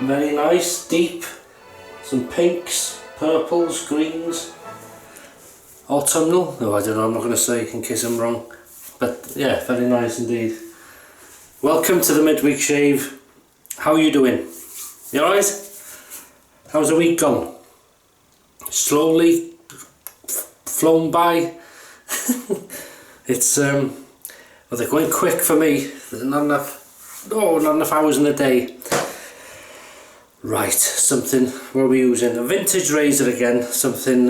Very nice, deep, some pinks, purples, greens, autumnal. No, I don't know, I'm not going to say in case I'm wrong, but yeah, very nice indeed. Welcome to the midweek shave. How are you doing? You alright? How's the week gone? Slowly flown by. It's well, they're going quick for me. There's not enough hours in a day. Right, something, what are we using? A vintage razor again, something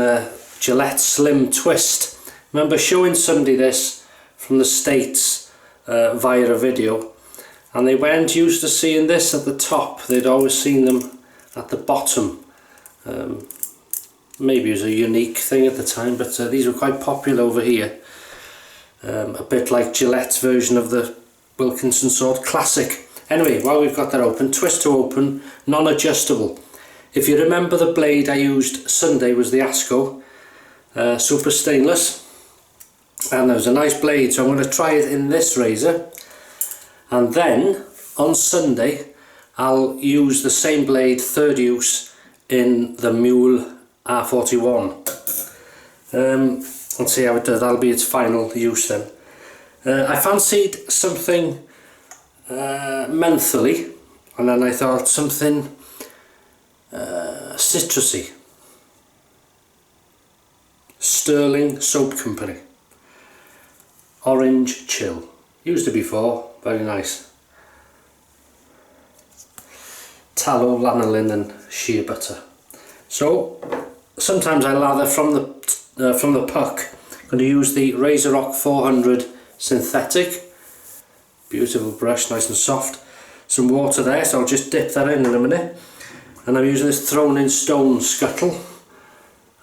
Gillette Slim Twist. Remember showing somebody this from the States via a video, and they weren't used to seeing this at the top. They'd always seen them at the bottom. Maybe it was a unique thing at the time, but these were quite popular over here. A bit like Gillette's version of the Wilkinson Sword Classic. Anyway, while we've got that open, twist to open, non-adjustable. If you remember, the blade I used Sunday was the Asco super stainless, and it was a nice blade, so I'm going to try it in this razor, and then on Sunday I'll use the same blade, third use, in the Mule R41 and see how it does. That'll be its final use then. I fancied something mentholy, and then I thought something citrusy. Stirling Soap Company Orange Chill. Used it before, very nice. Tallow, lanolin and shea butter. So sometimes I lather from the puck. I'm going to use the RazoRock 400 synthetic. Beautiful brush, nice and soft. Some water there, so I'll just dip that in a minute. And I'm using this thrown in stone scuttle.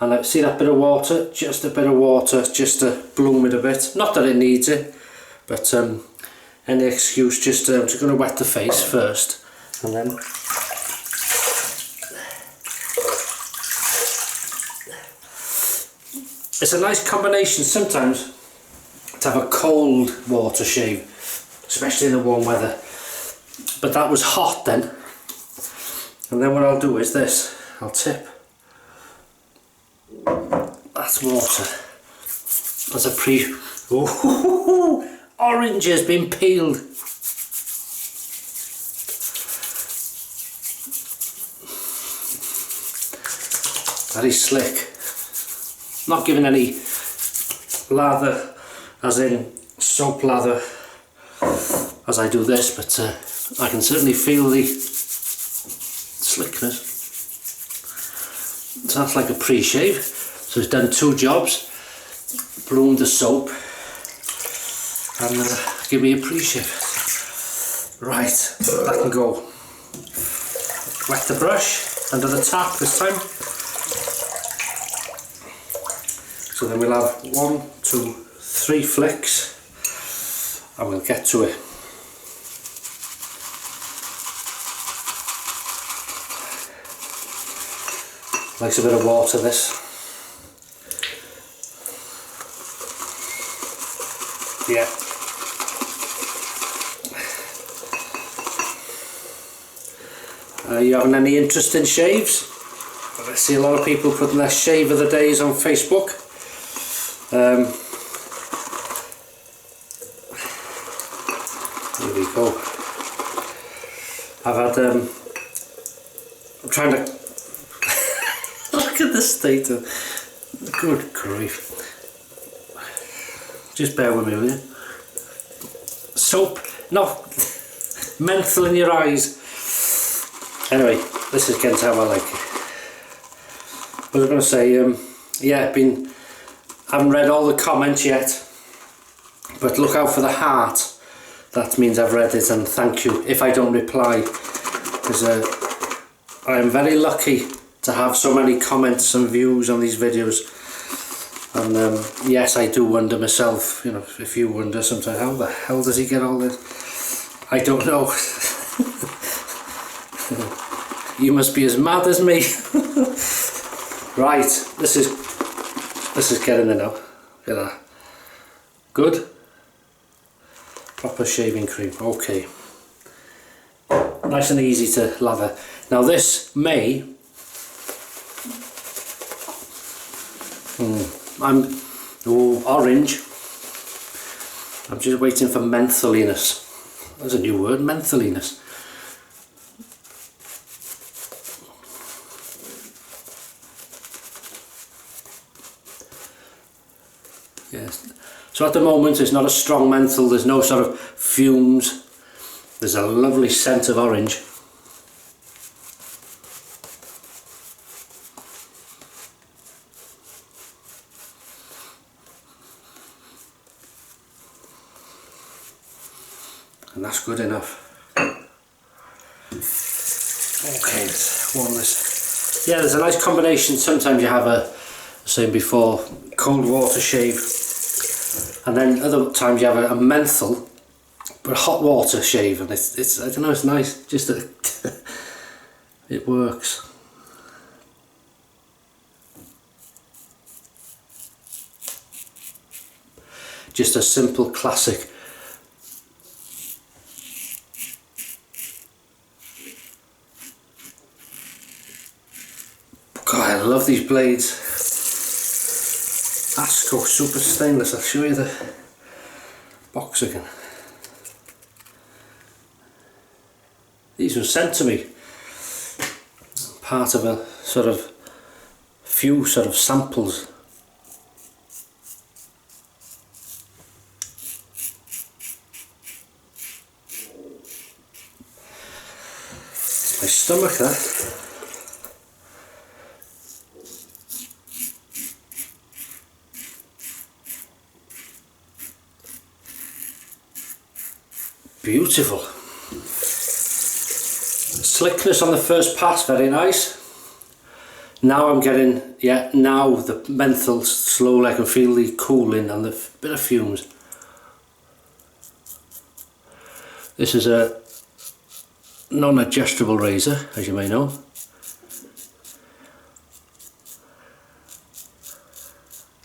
And I see that bit of water, just a bit of water, just to bloom it a bit. Not that it needs it, but any excuse, I'm just going to wet the face first. And then it's a nice combination sometimes to have a cold water shave, especially in the warm weather, but that was hot then. And then what I'll do is this, I'll tip, that's water, that's a orange has been peeled. Very slick. Not giving any lather, as in soap lather, as I do this, but I can certainly feel the slickness. So that's like a pre-shave. So it's done two jobs: bloomed the soap and give me a pre-shave. Right, that can go. Wet the brush under the tap this time. So then we'll have 1, 2, 3 flicks and we'll get to it. Likes a bit of water, this. Yeah. You having any interest in shaves? I see a lot of people putting their shave of the days on Facebook. Here we go. I've had I'm trying to look at the state of, good grief, just bear with me, will you? Soap, no, menthol in your eyes. Anyway, this is again how I like it. What was I going to say? Yeah, haven't read all the comments yet, but look out for the heart. That means I've read it, and thank you if I don't reply, because I am very lucky to have so many comments and views on these videos. And yes, I do wonder myself, you know, if you wonder sometimes, how the hell does he get all this? I don't know. You must be as mad as me. Right, this is getting there now. Look at that. Good. Proper shaving cream. Okay. Nice and easy to lather. Now this may, orange. I'm just waiting for mentholiness. There's a new word, mentholiness. Yes. So at the moment it's not a strong menthol, there's no sort of fumes. There's a lovely scent of orange. And that's good enough. Okay, let's warm this. Yeah, there's a nice combination. Sometimes you have a, saying before, cold water shave, and then other times you have a menthol, but hot water shave, and it's I don't know, it's nice. Just it works. Just a simple classic. God, I love these blades. Asco super stainless. I'll show you the box again. These were sent to me, part of a sort of few sort of samples. My stomach, that. Beautiful. Slickness on the first pass, very nice. Now I'm getting, yeah, now the menthol slowly, I can feel the cooling and the bit of fumes. This is a non-adjustable razor, as you may know.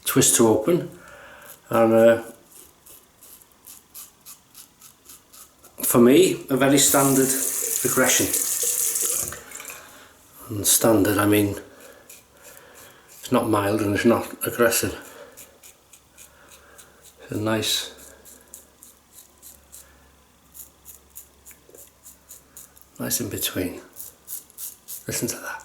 Twist to open, and for me, a very standard progression. And standard, I mean, it's not mild and it's not aggressive. It's a nice, nice in between. Listen to that.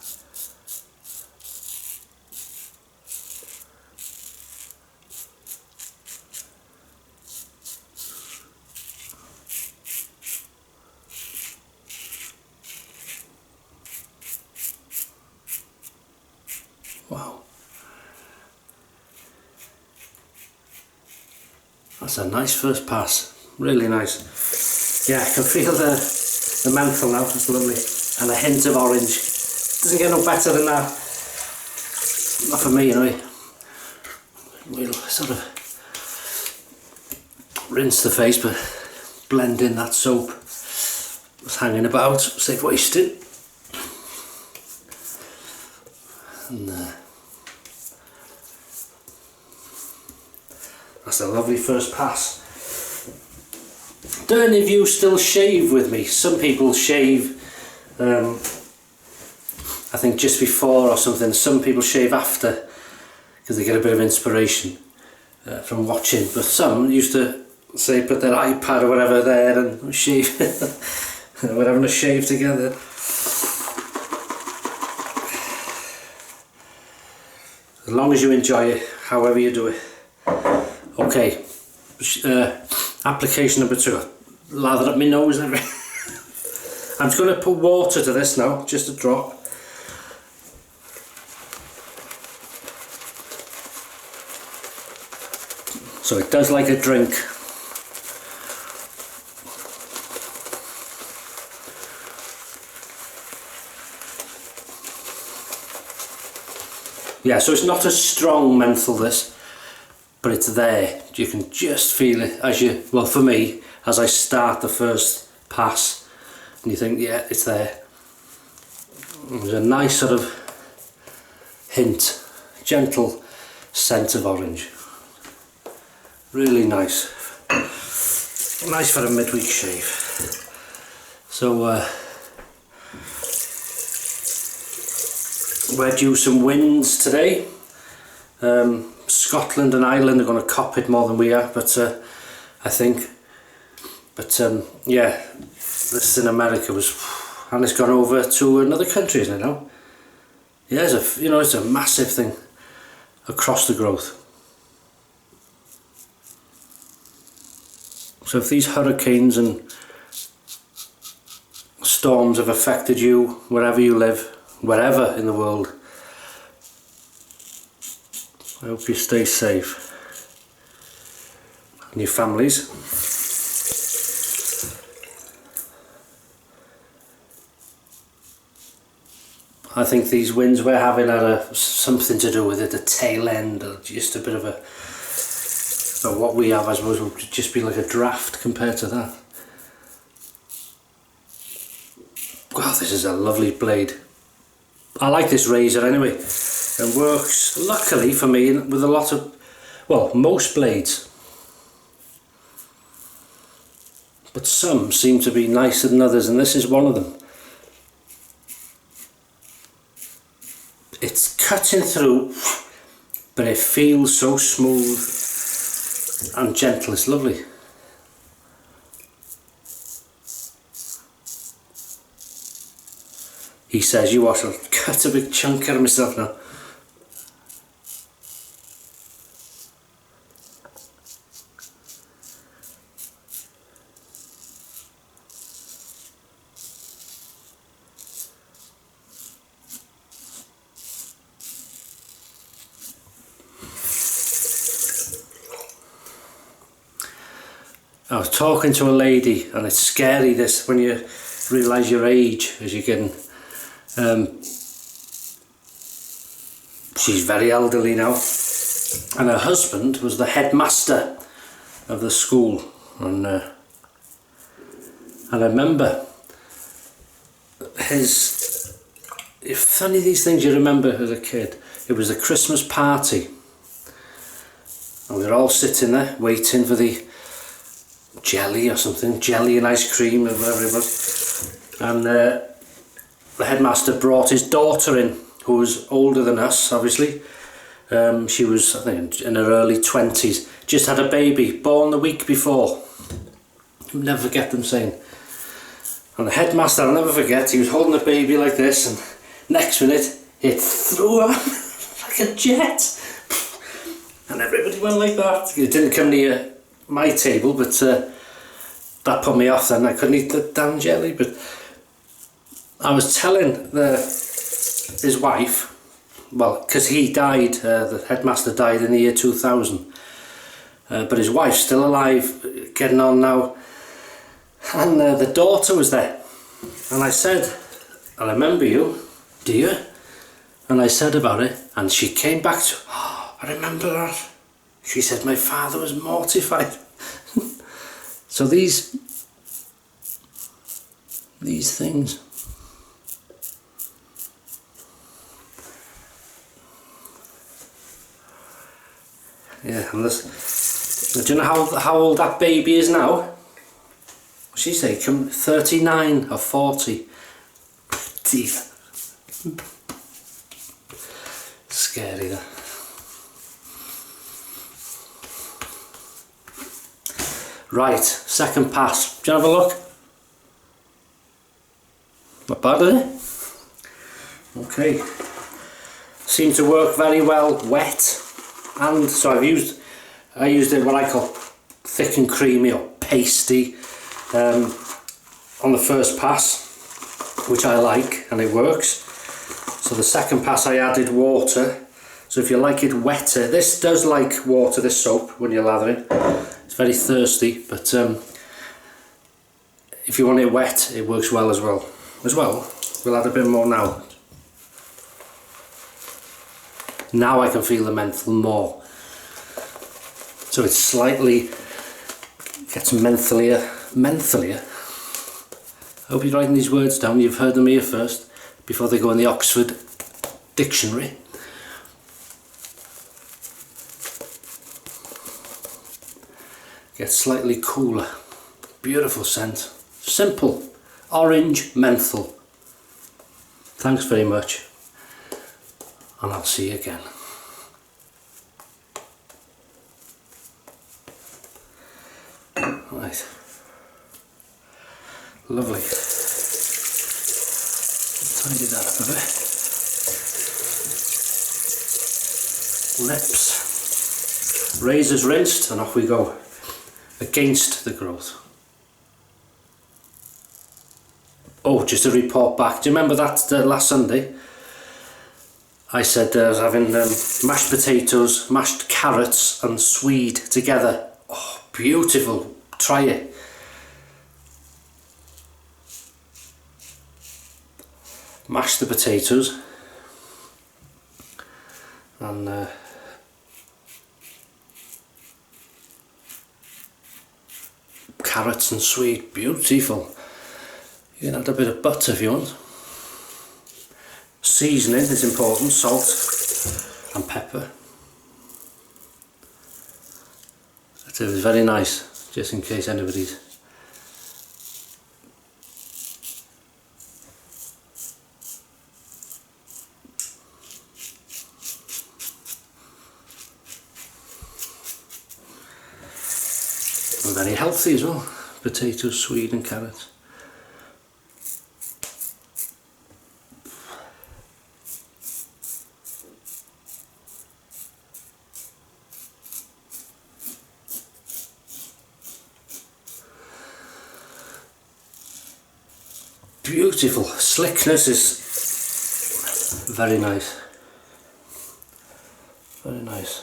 Wow, that's a nice first pass, really nice. Yeah, I can feel the menthol now, it's lovely, and a hint of orange. Doesn't get no better than that, not for me anyway. We'll sort of rinse the face, but blend in that soap that's hanging about, save wasting. And that's a lovely first pass. Do any of you still shave with me? Some people shave, I think just before or something. Some people shave after because they get a bit of inspiration from watching. But some used to say put their iPad or whatever there and shave. We're having a shave together. As long as you enjoy it, however you do it. Okay, application number 2. Lather up my nose and everything. I'm just going to put water to this now, just a drop. So it does like a drink. Yeah, so it's not a strong menthol this, but it's there. You can just feel it as you, well for me, as I start the first pass, and you think, yeah, it's there. There's a nice sort of hint, gentle scent of orange. Really nice. Nice for a midweek shave. So we're due some winds today. Scotland and Ireland are going to cop it more than we are, but I think. But yeah, this in America was, and it's gone over to another country, isn't it now? Yeah, it's a massive thing across the growth. So if these hurricanes and storms have affected you, wherever you live, wherever in the world, I hope you stay safe. And your families. I think these winds we're having had something to do with it, the tail end, or just a bit of a... But what we have, I suppose, would just be like a draft compared to that. Wow, this is a lovely blade. I like this razor anyway. It works, luckily for me, with a lot of, well, most blades. But some seem to be nicer than others, and this is one of them. It's cutting through, but it feels so smooth and gentle. It's lovely. He says, you watch, I'll cut a big chunk out of myself now. I was talking to a lady, and it's scary this when you realise your age as you're getting. She's very elderly now, and her husband was the headmaster of the school, and I remember his. If funny these things you remember as a kid. It was a Christmas party, and we were all sitting there waiting for the jelly or something, jelly and ice cream or whatever it was, and the headmaster brought his daughter in, who was older than us, obviously. She was, I think, in her early 20s, just had a baby, born the week before. I'll never forget them saying. And the headmaster, I'll never forget, he was holding the baby like this, and next minute it threw her like a jet, and everybody went like that. It didn't come near my table, but that put me off then. I couldn't eat the damn jelly. But I was telling his wife, well, because he died, the headmaster died in the year 2000, but his wife's still alive, getting on now, and the daughter was there, and I said, I remember you, do you? And I said about it, and she came back to, oh, I remember that. She said my father was mortified. So these things. Yeah, and this. Do you know how old that baby is now? She say, come 39 or 40. Teeth. Scary that. Right, second pass. Do you have a look? Not bad, is it? Okay. Seems to work very well wet. And so I used it what I call thick and creamy or pasty on the first pass, which I like, and it works. So the second pass I added water. So if you like it wetter, this does like water, this soap, when you're lathering. It's very thirsty, but if you want it wet, it works well as well. We'll add a bit more now. Now I can feel the menthol more. So it's slightly, gets mentholier. I hope you're writing these words down, you've heard them here first, before they go in the Oxford Dictionary. Gets slightly cooler. Beautiful scent. Simple. Orange menthol. Thanks very much. and I'll see you again. Right, lovely. Tidy that up a bit. Lips, razors rinsed, and off we go against the growth. Oh, just a report back. Do you remember that last Sunday? I said I was having mashed potatoes, mashed carrots and swede together. Oh, beautiful. Try it. Mash the potatoes and carrots and swede. Beautiful. You can add a bit of butter if you want. Seasoning is important, salt and pepper. It was very nice, just in case anybody's. And very healthy as well. Potatoes, swede and carrots. Beautiful. Slickness is very nice. Very nice.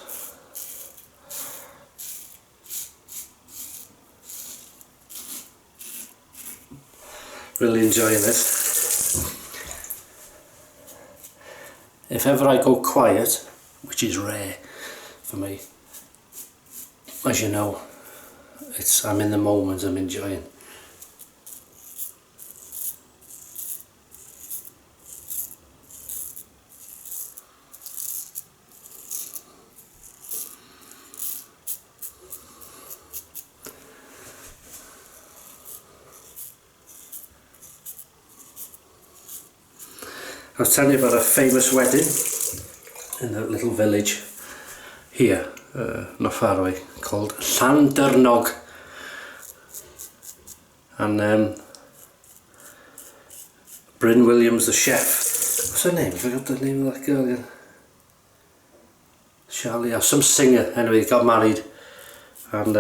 Really enjoying this. If ever I go quiet, which is rare for me, as you know, I'm in the moment, I'm enjoying. I was telling you about a famous wedding in a little village here, not far away, called Llandyrnog. And Bryn Williams, the chef, what's her name? I forgot the name of that girl again. Charlie, some singer, anyway, got married. And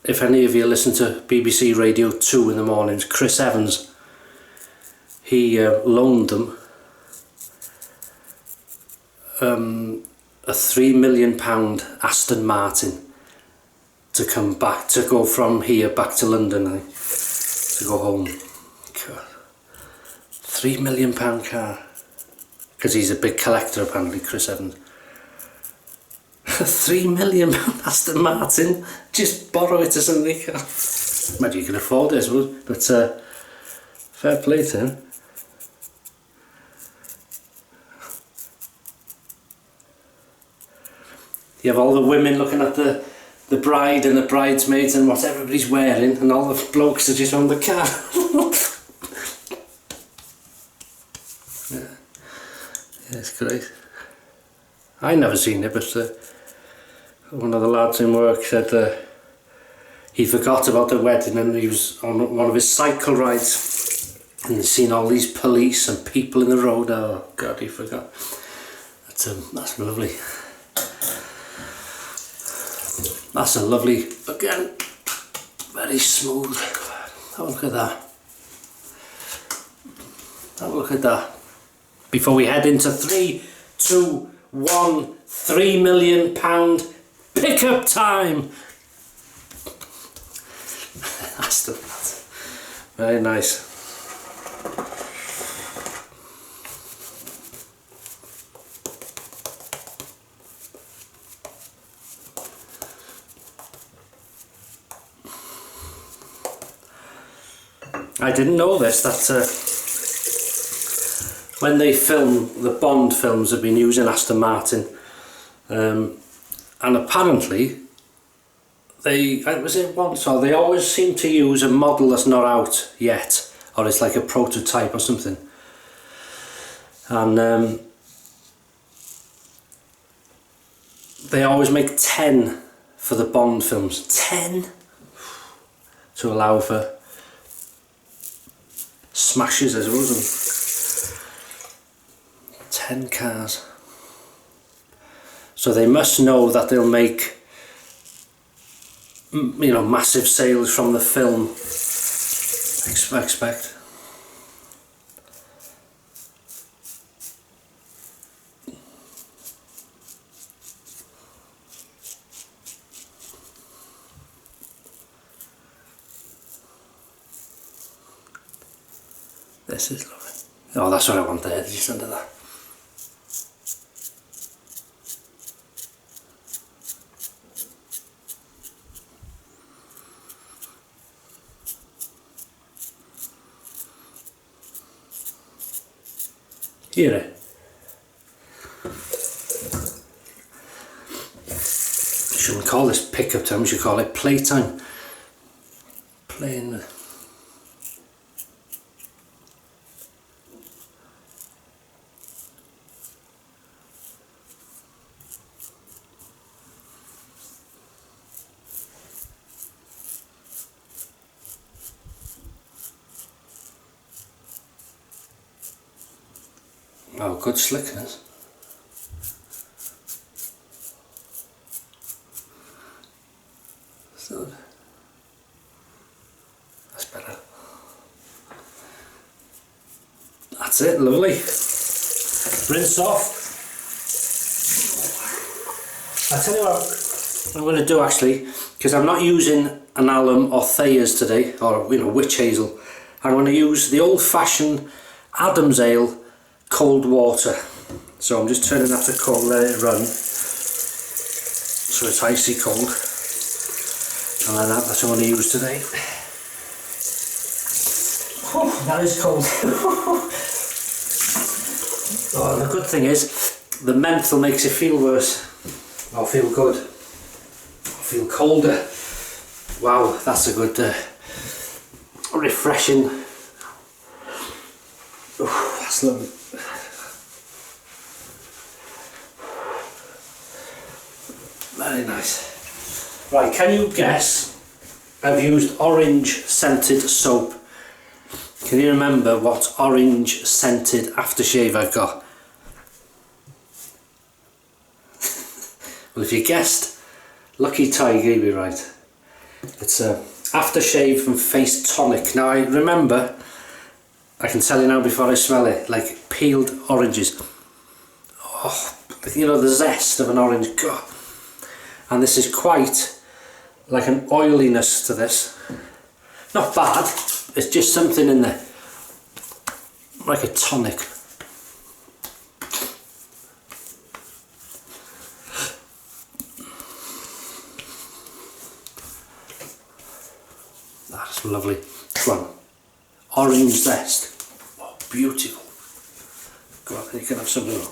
if any of you listen to BBC Radio 2 in the mornings, Chris Evans, he loaned them a £3 million Aston Martin to come back, to go from here back to London, to go home. God. £3 million car, because he's a big collector apparently, Chris Evans. £3 million Aston Martin, just borrow it to somebody. Imagine you can afford it, I suppose, but fair play to him. You have all the women looking at the bride and the bridesmaids and what everybody's wearing, and all the blokes are just on the car. Yeah, it's great. I never seen it, but one of the lads in work said he forgot about the wedding and he was on one of his cycle rides and he's seen all these police and people in the road. Oh God, he forgot. That's lovely. That's a lovely, again, very smooth. Have a look at that. Have a look at that. Before we head into 3, 2, 1, £3 million pickup time. That's very nice. I didn't know this, that when they film, the Bond films have been using Aston Martin, and apparently they always seem to use a model that's not out yet, or it's like a prototype or something. and they always make 10 for the Bond films. 10 to allow for smashes, I suppose. 10 cars. So they must know that they'll make, you know, massive sales from the film. I expect. This is lovely. Oh, that's what I want there, just under that. Hear it? You shouldn't call this pickup time, you should call it playtime. Playing with. Oh, good slickness. So, that's better. That's it, lovely. Rinse off. I'll tell you what I'm going to do actually, because I'm not using an alum or Thayers today, or, you know, witch hazel. I'm going to use the old-fashioned Adam's ale cold water. So I'm just turning that to cold, let it run so it's icy cold, and then that's what I'm going to use today. Oh, that is cold. Oh, the good thing is the menthol makes it feel worse. I'll feel good. I'll feel colder. Wow, that's a good refreshing. Oh, that's lovely. Very nice. Right, can you guess? I've used orange scented soap. Can you remember what orange scented aftershave I've got? Well, if you guessed, lucky tiger, you'll be right. It's a aftershave from Face Tonic. Now I remember, I can tell you now before I smell it, like peeled oranges. Oh, you know, the zest of an orange. God. And this is quite like an oiliness to this. Not bad, it's just something in there. Like a tonic. That's lovely. Come on. Orange zest. Oh, beautiful. Go on, you can have some more.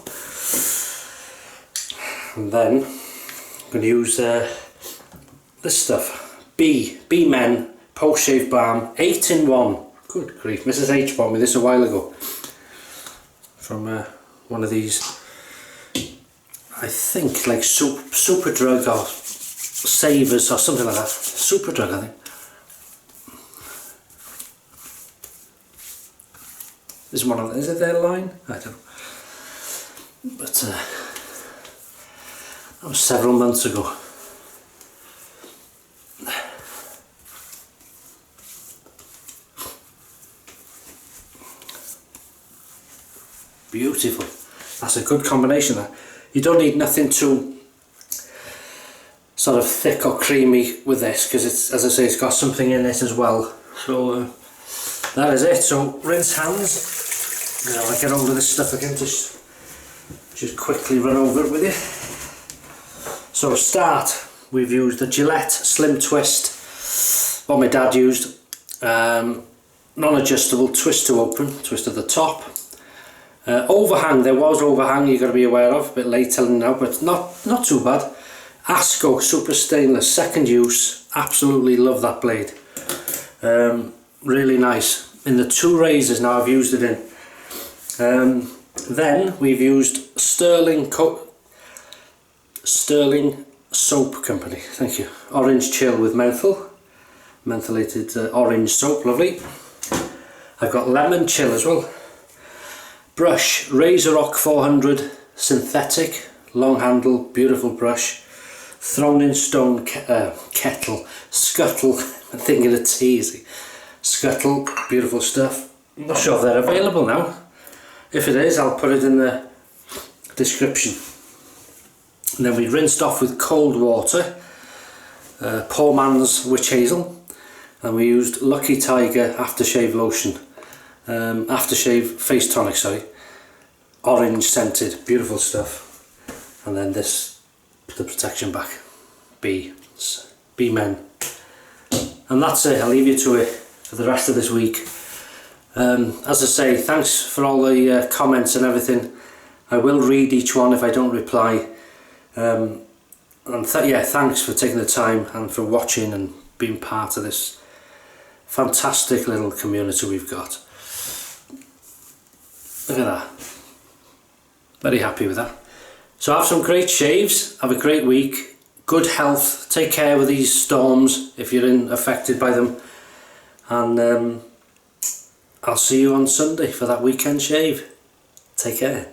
And then I'm going to use this stuff. B Men Post Shave Balm 8-in-1. Good grief, Mrs H bought me this a while ago from one of these, I think like Superdrug or Savers or something like that. Superdrug, I think. This is one of them. Is it their line? I don't know. But that was several months ago. Beautiful. That's a good combination there. You don't need nothing too sort of thick or creamy with this, because it's, as I say, it's got something in it as well. So that is it. So rinse hands. You know, I get hold of this stuff again, just quickly run over it with you. So start, we've used the Gillette Slim Twist, what my dad used, non-adjustable twist to open, twist at the top. Overhang, there was overhang you've got to be aware of, a bit late telling you now, but not too bad. Asco Super Stainless, second use, absolutely love that blade. Really nice. In the two razors now I've used it in. Then we've used Stirling Soap Company, thank you. Orange Chill with menthol, mentholated orange soap, lovely. I've got Lemon Chill as well. Brush, RazoRock 400 synthetic, long handle, beautiful brush. Thrown in stone kettle, scuttle, I'm thinking of teasy. Scuttle, beautiful stuff. I'm not sure if they're available now. If it is, I'll put it in the description. And then we rinsed off with cold water, poor man's witch hazel, and we used Lucky Tiger aftershave lotion, aftershave face tonic, sorry, orange scented, beautiful stuff. And then this, the protection back, B Men. And that's it, I'll leave you to it for the rest of this week. As I say, thanks for all the comments and everything. I will read each one if I don't reply. And yeah, thanks for taking the time and for watching and being part of this fantastic little community we've got. Look at that. Very happy with that. So have some great shaves, have a great week, good health, take care with these storms if you're affected by them, and I'll see you on Sunday for that weekend shave. Take care.